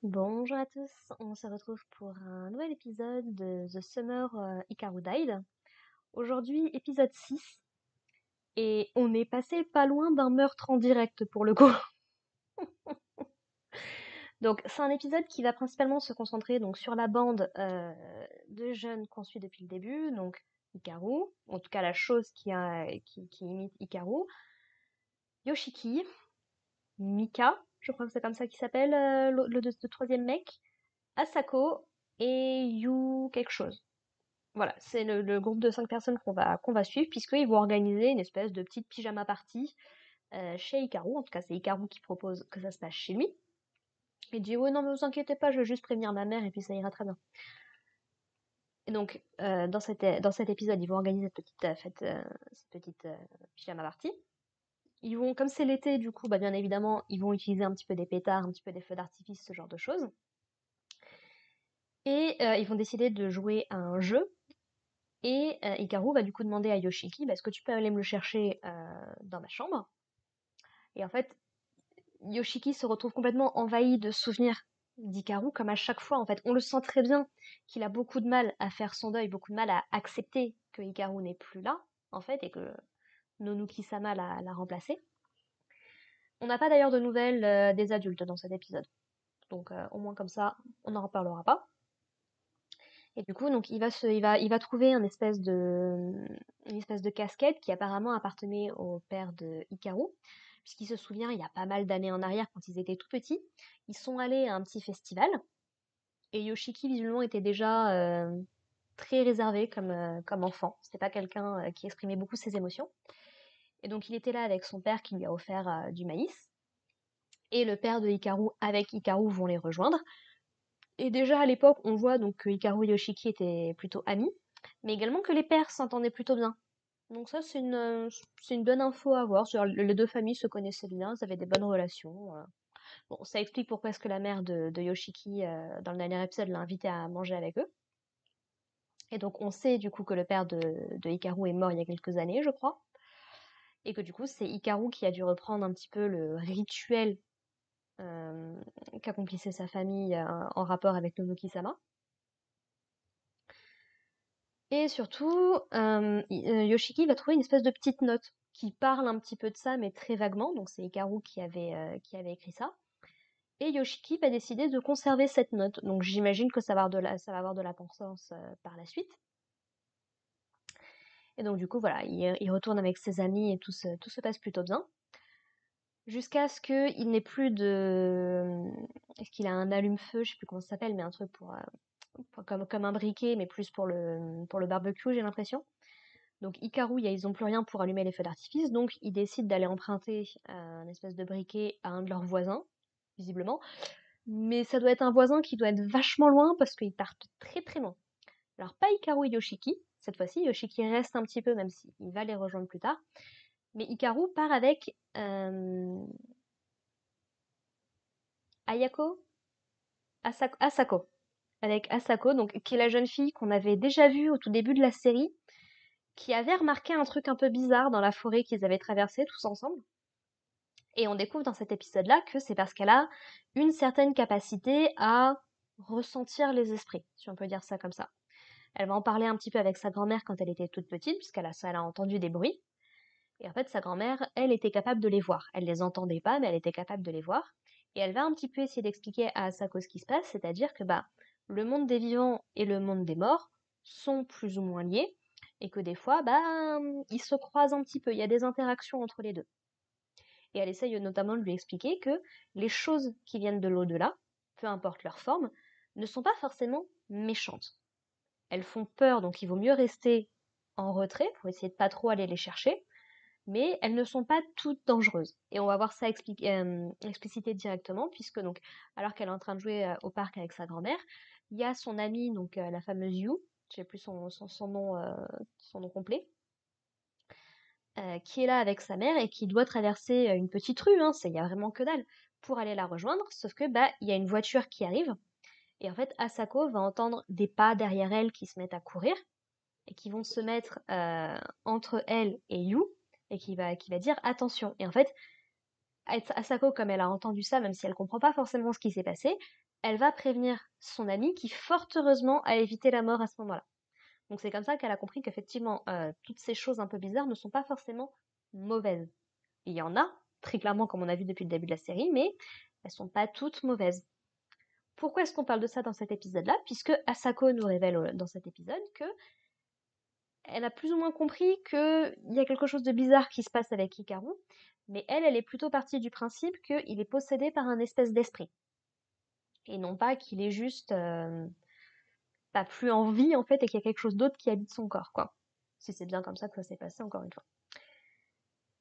Bonjour à tous, on se retrouve pour un nouvel épisode de The Summer Hikaru Died. Aujourd'hui, épisode 6, et on est passé pas loin d'un meurtre en direct pour le coup. Donc c'est un épisode qui va principalement se concentrer donc sur la bande de jeunes qu'on suit depuis le début, donc Hikaru, en tout cas la chose qui imite Hikaru, Yoshiki, Mika, je crois que c'est comme ça qu'il s'appelle, le troisième mec, Asako et Yu quelque chose. Voilà, c'est le groupe de 5 personnes qu'on va suivre, puisqu'ils vont organiser une espèce de petite pyjama party chez Hikaru. En tout cas, c'est Hikaru qui propose que ça se passe chez lui. Il dit ouais, non, mais vous inquiétez pas, je vais juste prévenir ma mère et puis ça ira très bien. Et donc, dans cet épisode, ils vont organiser cette petite fête, cette petite pyjama party. Ils vont, comme c'est l'été, du coup, bah, bien évidemment, ils vont utiliser un petit peu des pétards, un petit peu des feux d'artifice, ce genre de choses. Et ils vont décider de jouer à un jeu. Et Hikaru va du coup demander à Yoshiki, bah, est-ce que tu peux aller me le chercher dans ma chambre? Et en fait, Yoshiki se retrouve complètement envahi de souvenirs d'Hikaru, comme à chaque fois, en fait. On le sent très bien qu'il a beaucoup de mal à faire son deuil, beaucoup de mal à accepter que Hikaru n'est plus là, en fait, et que Nonuki-sama l'a remplacé. On n'a pas d'ailleurs de nouvelles des adultes dans cet épisode. Donc au moins comme ça, on n'en reparlera pas. Et du coup, donc il va trouver une espèce de casquette qui apparemment appartenait au père de Hikaru, puisqu'il se souvient, il y a pas mal d'années en arrière, quand ils étaient tout petits, ils sont allés à un petit festival, et Yoshiki visiblement était déjà très réservé comme enfant. C'était pas quelqu'un qui exprimait beaucoup ses émotions. Et donc il était là avec son père qui lui a offert du maïs, et le père de Hikaru avec Hikaru vont les rejoindre. Et déjà à l'époque, on voit donc que Hikaru et Yoshiki étaient plutôt amis, mais également que les pères s'entendaient plutôt bien. Donc ça, c'est une bonne info à avoir. Les deux familles se connaissaient bien, elles avaient des bonnes relations. Bon, ça explique pourquoi est-ce que la mère de Yoshiki, dans le dernier épisode, l'a invité à manger avec eux. Et donc on sait du coup que le père de Hikaru est mort il y a quelques années, je crois. Et que du coup, c'est Hikaru qui a dû reprendre un petit peu le rituel euh, qu'accomplissait sa famille en rapport avec Nobuki-sama. Et surtout, Yoshiki va trouver une espèce de petite note qui parle un petit peu de ça, mais très vaguement. Donc c'est Hikaru qui avait écrit ça. Et Yoshiki va décider de conserver cette note. Donc j'imagine que ça va avoir de l'importance par la suite. Et donc du coup, voilà, il retourne avec ses amis et tout se passe plutôt bien. Jusqu'à ce qu'il n'ait plus de... Est-ce qu'il a un allume-feu? Je sais plus comment ça s'appelle, mais un truc comme un briquet, mais plus pour le barbecue, j'ai l'impression. Donc Hikaru, ils n'ont plus rien pour allumer les feux d'artifice, donc ils décident d'aller emprunter un espèce de briquet à un de leurs voisins, visiblement. Mais ça doit être un voisin qui doit être vachement loin parce qu'ils partent très très loin. Alors pas Hikaru et Yoshiki, cette fois-ci, Yoshiki reste un petit peu, même s'il va les rejoindre plus tard. Mais Hikaru part avec Ayako Asako. Avec Asako, donc, qui est la jeune fille qu'on avait déjà vue au tout début de la série, qui avait remarqué un truc un peu bizarre dans la forêt qu'ils avaient traversée tous ensemble. Et on découvre dans cet épisode-là que c'est parce qu'elle a une certaine capacité à ressentir les esprits, si on peut dire ça comme ça. Elle va en parler un petit peu avec sa grand-mère quand elle était toute petite, puisqu'elle a entendu des bruits. Et en fait, sa grand-mère, elle était capable de les voir. Elle les entendait pas, mais elle était capable de les voir. Et elle va un petit peu essayer d'expliquer à Asako ce qui se passe, c'est-à-dire que le monde des vivants et le monde des morts sont plus ou moins liés, et que des fois, ils se croisent un petit peu. Il y a des interactions entre les deux. Et elle essaye notamment de lui expliquer que les choses qui viennent de l'au-delà, peu importe leur forme, ne sont pas forcément méchantes. Elles font peur, donc il vaut mieux rester en retrait pour essayer de pas trop aller les chercher, mais elles ne sont pas toutes dangereuses. Et on va voir ça explicité directement, puisque donc, alors qu'elle est en train de jouer au parc avec sa grand-mère, il y a son amie, donc la fameuse Yu, je sais plus son nom complet, qui est là avec sa mère et qui doit traverser une petite rue, hein, il y a vraiment que dalle, pour aller la rejoindre, sauf que il y a une voiture qui arrive, et en fait Asako va entendre des pas derrière elle qui se mettent à courir, et qui vont se mettre entre elle et Yu, et qui va dire attention. Et en fait, Asako, comme elle a entendu ça, même si elle comprend pas forcément ce qui s'est passé, elle va prévenir son amie qui, fort heureusement, a évité la mort à ce moment-là. Donc c'est comme ça qu'elle a compris qu'effectivement, toutes ces choses un peu bizarres ne sont pas forcément mauvaises. Il y en a, très clairement, comme on a vu depuis le début de la série, mais elles sont pas toutes mauvaises. Pourquoi est-ce qu'on parle de ça dans cet épisode-là? Puisque Asako nous révèle dans cet épisode que elle a plus ou moins compris qu'il y a quelque chose de bizarre qui se passe avec Hikaru, mais elle est plutôt partie du principe qu'il est possédé par un espèce d'esprit. Et non pas qu'il est juste pas plus en vie, en fait, et qu'il y a quelque chose d'autre qui habite son corps, quoi. Si c'est bien comme ça que ça s'est passé, encore une fois.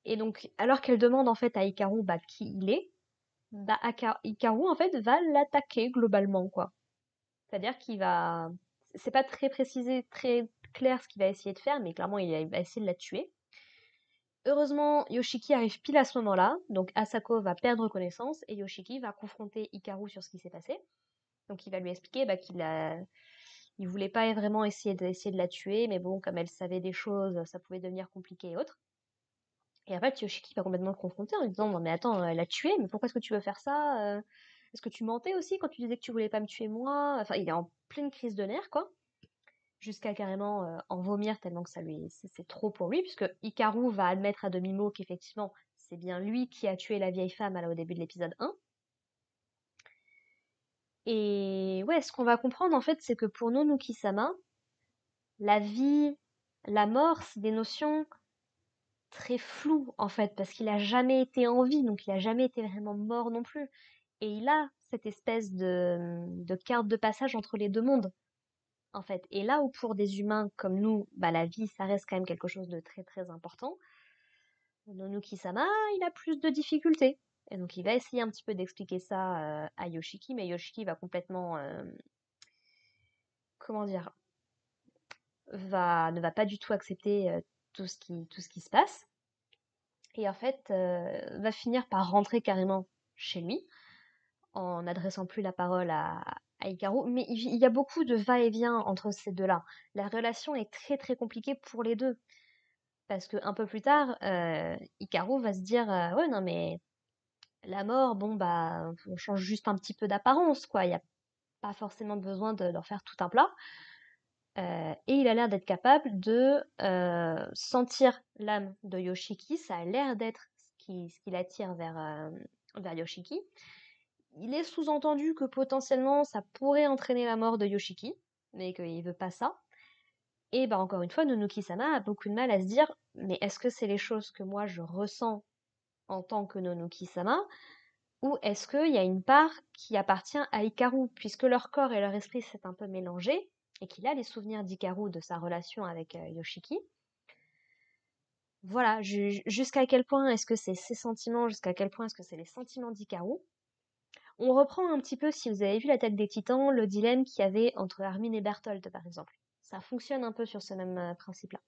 Et donc, alors qu'elle demande, en fait, à Hikaru, qui il est, Hikaru, en fait, va l'attaquer, globalement, quoi. C'est-à-dire qu'il va... C'est pas très précisé, très clair ce qu'il va essayer de faire, mais clairement, il va essayer de la tuer. Heureusement, Yoshiki arrive pile à ce moment-là, donc Asako va perdre connaissance et Yoshiki va confronter Hikaru sur ce qui s'est passé. Donc il va lui expliquer il voulait pas vraiment essayer de la tuer, mais bon, comme elle savait des choses, ça pouvait devenir compliqué et autres. Et en fait, Yoshiki va complètement le confronter en lui disant, non mais attends, elle a tué, mais pourquoi est-ce que tu veux faire ça? Est-ce que tu mentais aussi quand tu disais que tu voulais pas me tuer moi? Enfin, il est en pleine crise de nerfs, quoi. Jusqu'à carrément en vomir tellement que c'est trop pour lui, puisque Hikaru va admettre à demi-mot qu'effectivement c'est bien lui qui a tué la vieille femme là, au début de l'épisode 1. Et ouais, ce qu'on va comprendre en fait, c'est que pour Nonoki-sama, la vie, la mort, c'est des notions très floues en fait, parce qu'il a jamais été en vie, donc il a jamais été vraiment mort non plus. Et il a cette espèce de carte de passage entre les deux mondes. En fait. Et là où pour des humains comme nous, la vie, ça reste quand même quelque chose de très très important, Nonoki-sama, il a plus de difficultés. Et donc il va essayer un petit peu d'expliquer ça à Yoshiki, mais Yoshiki va complètement, comment dire, ne va pas du tout accepter tout ce qui se passe. Et en fait, va finir par rentrer carrément chez lui, en n'adressant plus la parole à Hikaru. Mais il y a beaucoup de va-et-vient entre ces deux-là. La relation est très très compliquée pour les deux. Parce que un peu plus tard, Hikaru va se dire ouais, non, mais la mort, bon, on change juste un petit peu d'apparence, quoi. Il n'y a pas forcément besoin d'en faire tout un plat. Et il a l'air d'être capable de sentir l'âme de Yoshiki. Ça a l'air d'être ce qui l'attire vers Yoshiki. Il est sous-entendu que potentiellement ça pourrait entraîner la mort de Yoshiki, mais qu'il veut pas ça. Et encore une fois, Nonoki-sama a beaucoup de mal à se dire, mais est-ce que c'est les choses que moi je ressens en tant que Nonoki-sama, ou est-ce qu'il y a une part qui appartient à Hikaru, puisque leur corps et leur esprit s'est un peu mélangé, et qu'il a les souvenirs d'Hikaru de sa relation avec Yoshiki. Voilà, jusqu'à quel point est-ce que c'est ses sentiments, jusqu'à quel point est-ce que c'est les sentiments d'Hikaru. On reprend un petit peu, si vous avez vu l'Attaque des Titans, le dilemme qu'il y avait entre Armin et Bertholdt, par exemple. Ça fonctionne un peu sur ce même principe-là.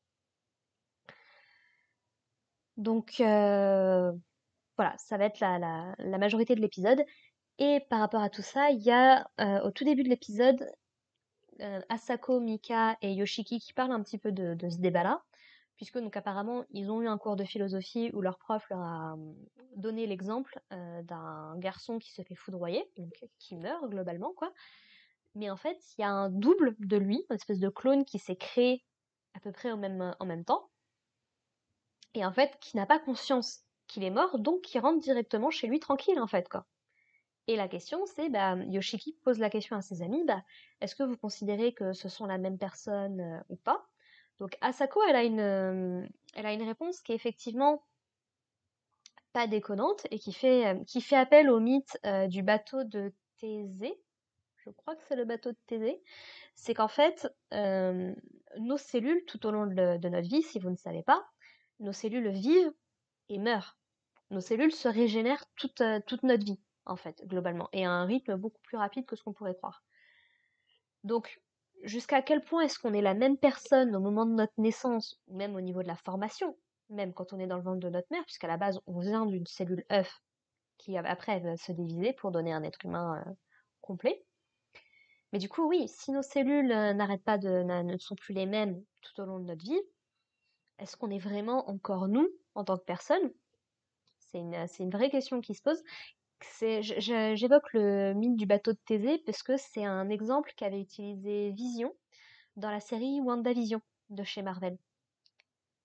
Donc voilà, ça va être la majorité de l'épisode. Et par rapport à tout ça, il y a au tout début de l'épisode Asako, Mika et Yoshiki qui parlent un petit peu de ce débat-là, puisque donc apparemment ils ont eu un cours de philosophie où leur prof leur a donné l'exemple d'un garçon qui se fait foudroyer, donc qui meurt globalement, quoi. Mais en fait, il y a un double de lui, une espèce de clone qui s'est créé à peu près en même temps, et en fait qui n'a pas conscience qu'il est mort, donc qui rentre directement chez lui tranquille, en fait, quoi. Et la question, c'est, Yoshiki pose la question à ses amis, est-ce que vous considérez que ce sont la même personne ou pas? Donc Asako, elle a une réponse qui est effectivement pas déconnante et qui fait appel au mythe du bateau de Thésée. Je crois que c'est le bateau de Thésée. C'est qu'en fait, nos cellules, tout au long de notre vie, si vous ne savez pas, nos cellules vivent et meurent. Nos cellules se régénèrent toute notre vie, en fait, globalement, et à un rythme beaucoup plus rapide que ce qu'on pourrait croire. Donc, jusqu'à quel point est-ce qu'on est la même personne au moment de notre naissance, ou même au niveau de la formation, même quand on est dans le ventre de notre mère, puisqu'à la base, on vient d'une cellule œuf qui, après, va se diviser pour donner un être humain complet. Mais du coup, oui, si nos cellules n'arrêtent pas ne sont plus les mêmes tout au long de notre vie, est-ce qu'on est vraiment encore nous, en tant que personne? C'est une vraie question qui se pose. J'évoque le mythe du bateau de Thésée parce que c'est un exemple qu'avait utilisé Vision dans la série WandaVision de chez Marvel.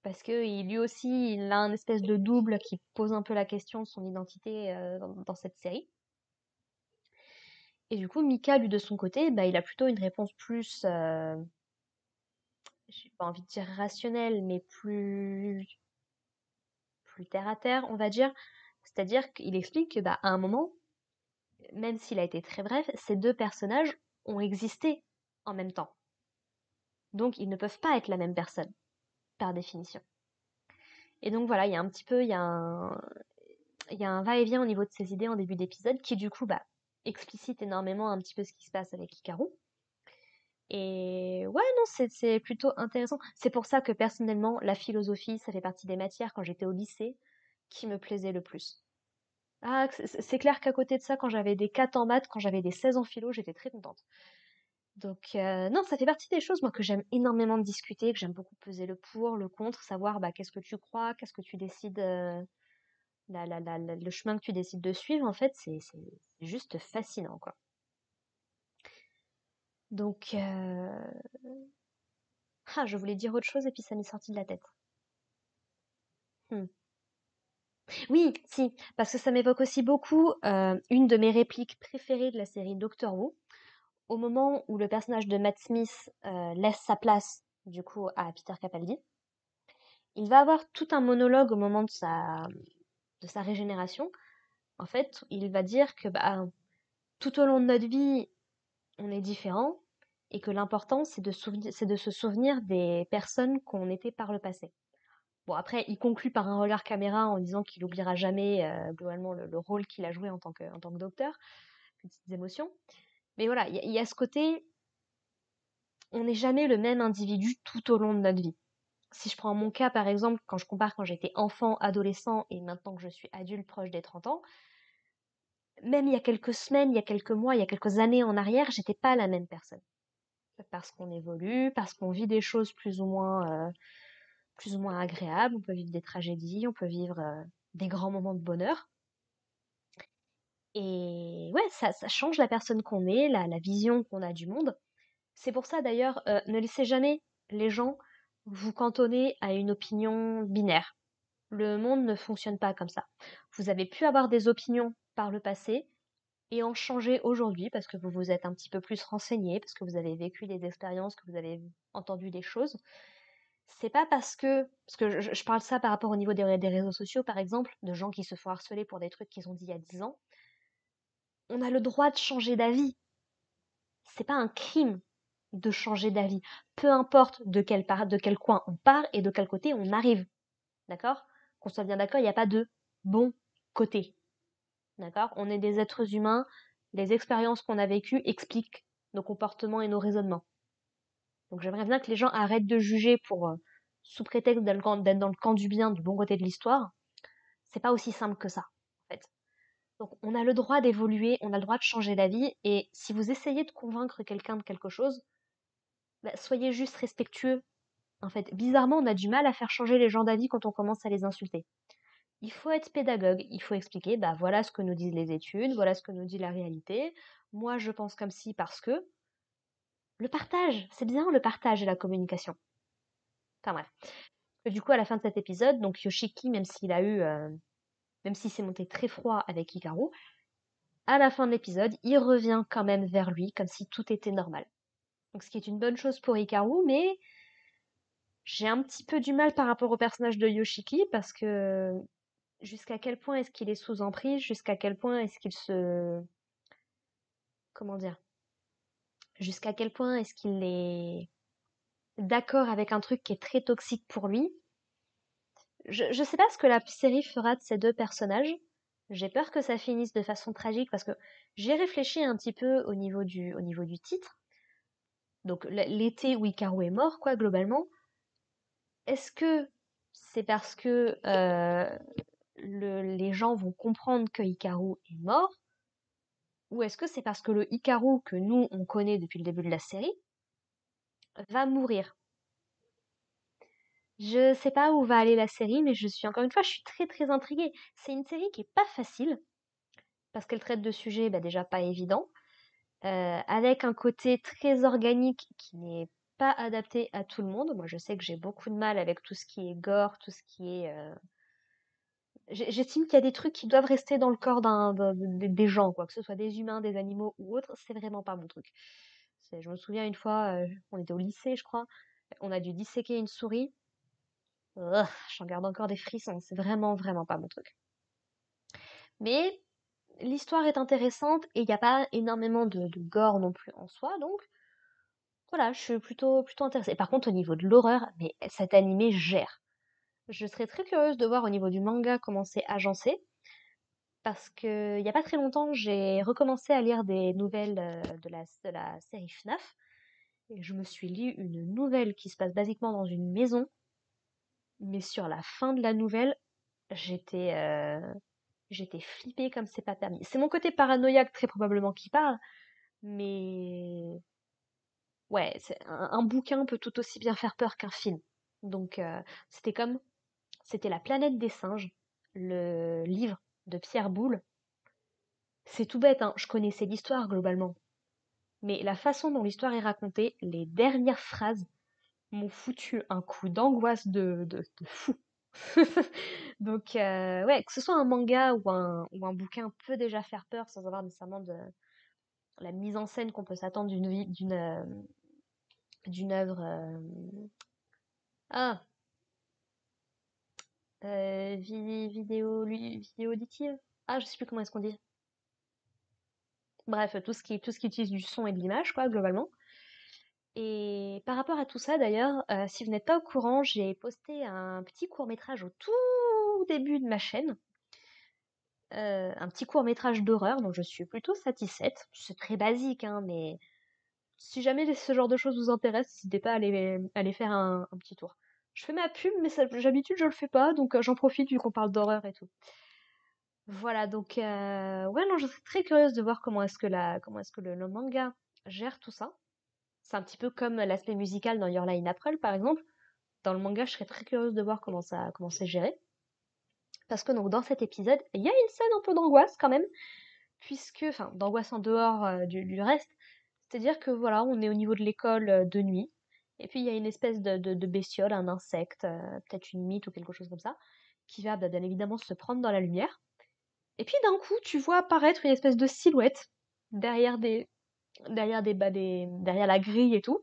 Parce que lui aussi, il a un espèce de double qui pose un peu la question de son identité dans cette série. Et du coup, Mika, lui, de son côté, bah, il a plutôt une réponse plus, j'ai pas envie de dire rationnelle, mais plus terre à terre, on va dire. C'est-à-dire qu'il explique que, bah, à un moment, même s'il a été très bref, ces deux personnages ont existé en même temps. Donc, ils ne peuvent pas être la même personne, par définition. Et donc voilà, il y a un petit peu, il y a un va-et-vient au niveau de ses idées en début d'épisode qui du coup bah explicite énormément un petit peu ce qui se passe avec Hikaru. Et ouais, non, c'est plutôt intéressant. C'est pour ça que personnellement, la philosophie, ça fait partie des matières quand j'étais au lycée qui me plaisaient le plus. Ah, c'est clair qu'à côté de ça, quand j'avais des 4 en maths, quand j'avais des 16 en philo, j'étais très contente. Donc non, ça fait partie des choses moi que j'aime énormément discuter, que j'aime beaucoup peser le pour, le contre, savoir bah qu'est-ce que tu crois, qu'est-ce que tu décides, le chemin que tu décides de suivre, en fait, c'est juste fascinant, quoi. Donc, je voulais dire autre chose et puis ça m'est sorti de la tête. Hmm. Oui, si, parce que ça m'évoque aussi beaucoup une de mes répliques préférées de la série Doctor Who, au moment où le personnage de Matt Smith laisse sa place, du coup, à Peter Capaldi. Il va avoir tout un monologue au moment de sa régénération. En fait, il va dire que bah, tout au long de notre vie, on est différent et que l'important, c'est de se souvenir des personnes qu'on était par le passé. Bon, après, il conclut par un regard caméra en disant qu'il n'oubliera jamais globalement le rôle qu'il a joué en tant que docteur, petites émotions. Mais voilà, il y a ce côté, on n'est jamais le même individu tout au long de notre vie. Si je prends mon cas, par exemple, quand je compare quand j'étais enfant, adolescent et maintenant que je suis adulte proche des 30 ans, même il y a quelques semaines, il y a quelques mois, il y a quelques années en arrière, j'étais pas la même personne. Parce qu'on évolue, parce qu'on vit des choses plus ou moins agréables, on peut vivre des tragédies, on peut vivre des grands moments de bonheur. Et ouais, ça change la personne qu'on est, la vision qu'on a du monde. C'est pour ça d'ailleurs, ne laissez jamais les gens vous cantonner à une opinion binaire. Le monde ne fonctionne pas comme ça. Vous avez pu avoir des opinions par le passé et en changer aujourd'hui parce que vous vous êtes un petit peu plus renseigné, parce que vous avez vécu des expériences, que vous avez entendu des choses. C'est pas parce que je parle ça par rapport au niveau des réseaux sociaux, par exemple, de gens qui se font harceler pour des trucs qu'ils ont dit il y a 10 ans. On a le droit de changer d'avis. C'est pas un crime de changer d'avis. Peu importe de quel coin on part et de quel côté on arrive. D'accord? Qu'on soit bien d'accord, il n'y a pas de bon côté. D'accord? On est des êtres humains. Les expériences qu'on a vécues expliquent nos comportements et nos raisonnements. Donc j'aimerais bien que les gens arrêtent de juger sous prétexte d'être dans le camp du bien, du bon côté de l'histoire. C'est pas aussi simple que ça, en fait. Donc on a le droit d'évoluer, on a le droit de changer d'avis, et si vous essayez de convaincre quelqu'un de quelque chose, bah, soyez juste respectueux. En fait, bizarrement, on a du mal à faire changer les gens d'avis quand on commence à les insulter. Il faut être pédagogue, il faut expliquer, bah voilà ce que nous disent les études, voilà ce que nous dit la réalité. Moi, je pense comme si parce que le partage, c'est bien le partage et la communication. Enfin bref. Et du coup, à la fin de cet épisode, donc Yoshiki, même s'il s'est monté très froid avec Hikaru, à la fin de l'épisode, il revient quand même vers lui, comme si tout était normal. Donc, ce qui est une bonne chose pour Hikaru, mais j'ai un petit peu du mal par rapport au personnage de Yoshiki, parce que jusqu'à quel point est-ce qu'il est sous emprise, jusqu'à quel point est-ce qu'il se... Comment dire? Jusqu'à quel point est-ce qu'il est d'accord avec un truc qui est très toxique pour lui. Je sais pas ce que la série fera de ces deux personnages. J'ai peur que ça finisse de façon tragique parce que j'ai réfléchi un petit peu au niveau du titre. Donc l'été où Hikaru est mort, quoi, globalement. Est-ce que c'est parce que les gens vont comprendre que Hikaru est mort, ou est-ce que c'est parce que le Hikaru que nous on connaît depuis le début de la série va mourir? Je sais pas où va aller la série, mais encore une fois, je suis très très intriguée. C'est une série qui est pas facile, parce qu'elle traite de sujets bah, déjà pas évidents, avec un côté très organique qui n'est pas adapté à tout le monde. Moi, je sais que j'ai beaucoup de mal avec tout ce qui est gore, tout ce qui est... J'estime qu'il y a des trucs qui doivent rester dans le corps des gens, quoi, que ce soit des humains, des animaux ou autres, c'est vraiment pas mon truc. Je me souviens une fois, on était au lycée, je crois, on a dû disséquer une souris. Ugh, j'en garde encore des frissons, c'est vraiment, vraiment pas mon truc. Mais l'histoire est intéressante et il n'y a pas énormément de gore non plus en soi, donc voilà, je suis plutôt intéressée. Par contre, au niveau de l'horreur, mais cet animé gère. Je serais très curieuse de voir au niveau du manga comment c'est agencé, parce que il y a pas très longtemps, j'ai recommencé à lire des nouvelles de la série FNAF, et je me suis lu une nouvelle qui se passe basiquement dans une maison, mais sur la fin de la nouvelle, j'étais j'étais flippée comme c'est pas permis. C'est mon côté paranoïaque très probablement qui parle, mais ouais, un bouquin peut tout aussi bien faire peur qu'un film. Donc c'était comme c'était La planète des singes, le livre de Pierre Boulle. C'est tout bête, hein, je connaissais l'histoire globalement. Mais la façon dont l'histoire est racontée, les dernières phrases m'ont foutu un coup d'angoisse de fou. Donc, ouais, que ce soit un manga ou un bouquin peut déjà faire peur sans avoir nécessairement de la mise en scène qu'on peut s'attendre d'une œuvre. Ah, vidéo auditive. Ah, je sais plus comment est-ce qu'on dit. Bref, tout ce qui utilise du son et de l'image, quoi, globalement. Et par rapport à tout ça, d'ailleurs, si vous n'êtes pas au courant, j'ai posté un petit court-métrage au tout début de ma chaîne. Un petit court-métrage d'horreur dont je suis plutôt satisfaite. C'est très basique, hein, mais si jamais ce genre de choses vous intéresse, n'hésitez pas à aller faire un petit tour. Je fais ma pub, mais d'habitude je le fais pas, donc j'en profite vu qu'on parle d'horreur et tout. Voilà, donc ouais, non, je serais très curieuse de voir comment est-ce que le manga gère tout ça. C'est un petit peu comme l'aspect musical dans Your Lie in April, par exemple. Dans le manga, je serais très curieuse de voir comment c'est géré. Parce que donc dans cet épisode, il y a une scène un peu d'angoisse quand même, puisque, enfin, d'angoisse en dehors du reste. C'est-à-dire que voilà, on est au niveau de l'école de nuit, et puis il y a une espèce de bestiole, un insecte, peut-être une mythe ou quelque chose comme ça, qui va bah, bien évidemment se prendre dans la lumière. Et puis d'un coup, tu vois apparaître une espèce de silhouette derrière derrière la grille et tout.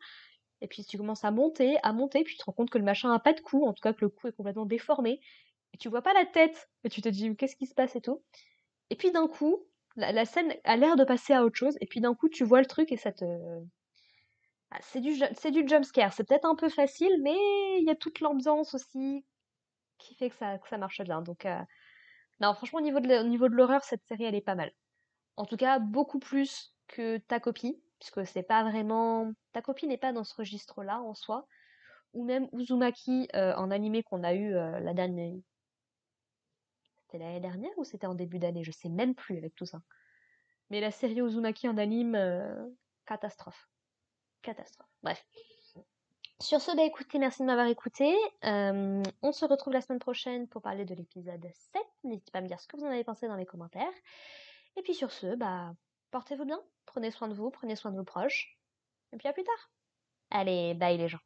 Et puis tu commences à monter, puis tu te rends compte que le machin a pas de cou, en tout cas que le cou est complètement déformé. Et tu vois pas la tête. Et tu te dis, qu'est-ce qui se passe et tout. Et puis d'un coup, la scène a l'air de passer à autre chose. Et puis d'un coup, tu vois le truc et ça te... Ah, c'est du jump scare. C'est peut-être un peu facile, mais il y a toute l'ambiance aussi qui fait que ça marche bien. Donc, non, franchement, au niveau de l'horreur, cette série, elle est pas mal. En tout cas, beaucoup plus que ta copie, puisque c'est pas vraiment... Ta copie n'est pas dans ce registre-là, en soi. Ou même Uzumaki en animé qu'on a eu la dernière... C'était l'année dernière ou c'était en début d'année? Je sais même plus avec tout ça. Mais la série Uzumaki en anime, catastrophe. Catastrophe. Bref. Sur ce, bah écoutez, merci de m'avoir écouté. On se retrouve la semaine prochaine pour parler de l'épisode 7. N'hésitez pas à me dire ce que vous en avez pensé dans les commentaires. Et puis sur ce, bah, portez-vous bien, prenez soin de vous, prenez soin de vos proches. Et puis à plus tard. Allez, bye les gens.